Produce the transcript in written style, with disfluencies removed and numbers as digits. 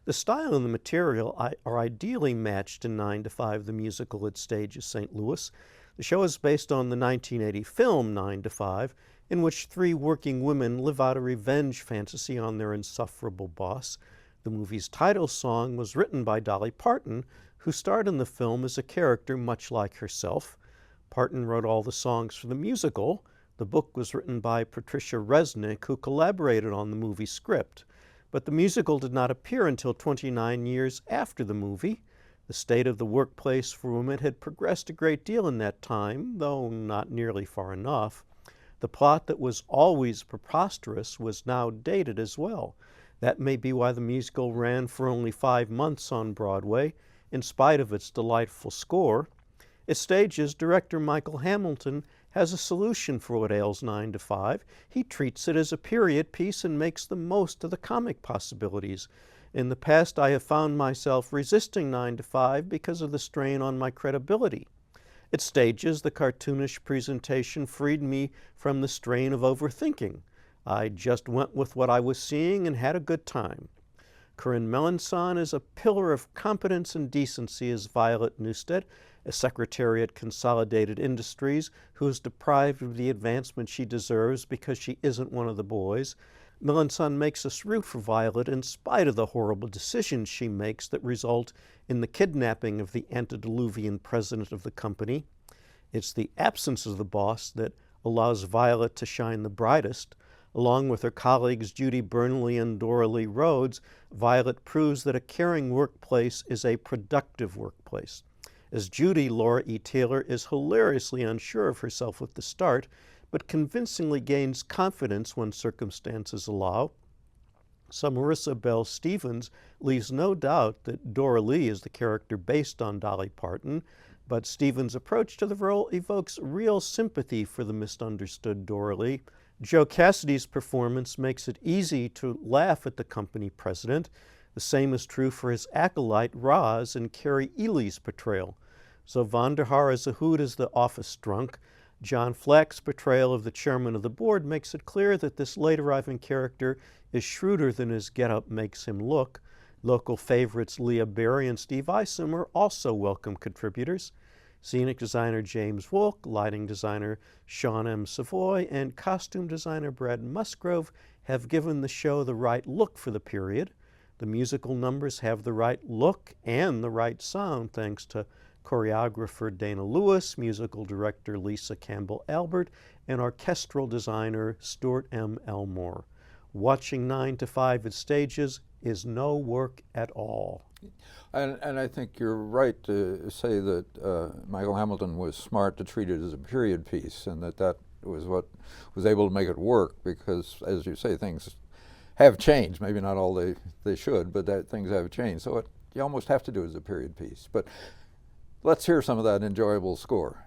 The style and the material are ideally matched in 9 to 5, the musical it stages St. Louis. The show is based on the 1980 film 9 to 5, in which three working women live out a revenge fantasy on their insufferable boss. The movie's title song was written by Dolly Parton, who starred in the film as a character much like herself. Parton wrote all the songs for the musical. The book was written by Patricia Resnick, who collaborated on the movie script. But the musical did not appear until 29 years after the movie. The state of the workplace for women had progressed a great deal in that time, though not nearly far enough. The plot that was always preposterous was now dated as well. That may be why the musical ran for only 5 months on Broadway, in spite of its delightful score. Its stage's director Michael Hamilton has a solution for what ails 9 to 5. He treats it as a period piece and makes the most of the comic possibilities. In the past, I have found myself resisting 9 to 5 because of the strain on my credibility. Its stages, the cartoonish presentation freed me from the strain of overthinking. I just went with what I was seeing and had a good time. Corinne Melanson is a pillar of competence and decency as Violet Newstead, a secretary at Consolidated Industries who is deprived of the advancement she deserves because she isn't one of the boys. Melanson makes us root for Violet in spite of the horrible decisions she makes that result in the kidnapping of the antediluvian president of the company. It's the absence of the boss that allows Violet to shine the brightest. Along with her colleagues Judy Bernley and Dora Lee Rhodes, Violet proves that a caring workplace is a productive workplace. As Judy, Laura E. Taylor is hilariously unsure of herself at the start, but convincingly gains confidence when circumstances allow. So Marissa Bell Stevens leaves no doubt that Dora Lee is the character based on Dolly Parton, but Stevens' approach to the role evokes real sympathy for the misunderstood Dora Lee. Joe Cassidy's performance makes it easy to laugh at the company president. The same is true for his acolyte, Roz, and Carrie Ely's portrayal. So Vonderhaar as a hoot as the office drunk. John Flack's portrayal of the chairman of the board makes it clear that this late-arriving character is shrewder than his get-up makes him look. Local favorites Leah Barry and Steve Isom are also welcome contributors. Scenic designer James Wolk, lighting designer Sean M. Savoy, and costume designer Brad Musgrove have given the show the right look for the period. The musical numbers have the right look and the right sound thanks to choreographer Dana Lewis, musical director Lisa Campbell Albert, and orchestral designer Stuart M. Elmore. Watching 9 to 5 at stages is no work at all. And I think you're right to say that Michael Hamilton was smart to treat it as a period piece, and that was what was able to make it work, because, as you say, things have changed. Maybe not all they should, but that things have changed. So you almost have to do it as a period piece. But let's hear some of that enjoyable score.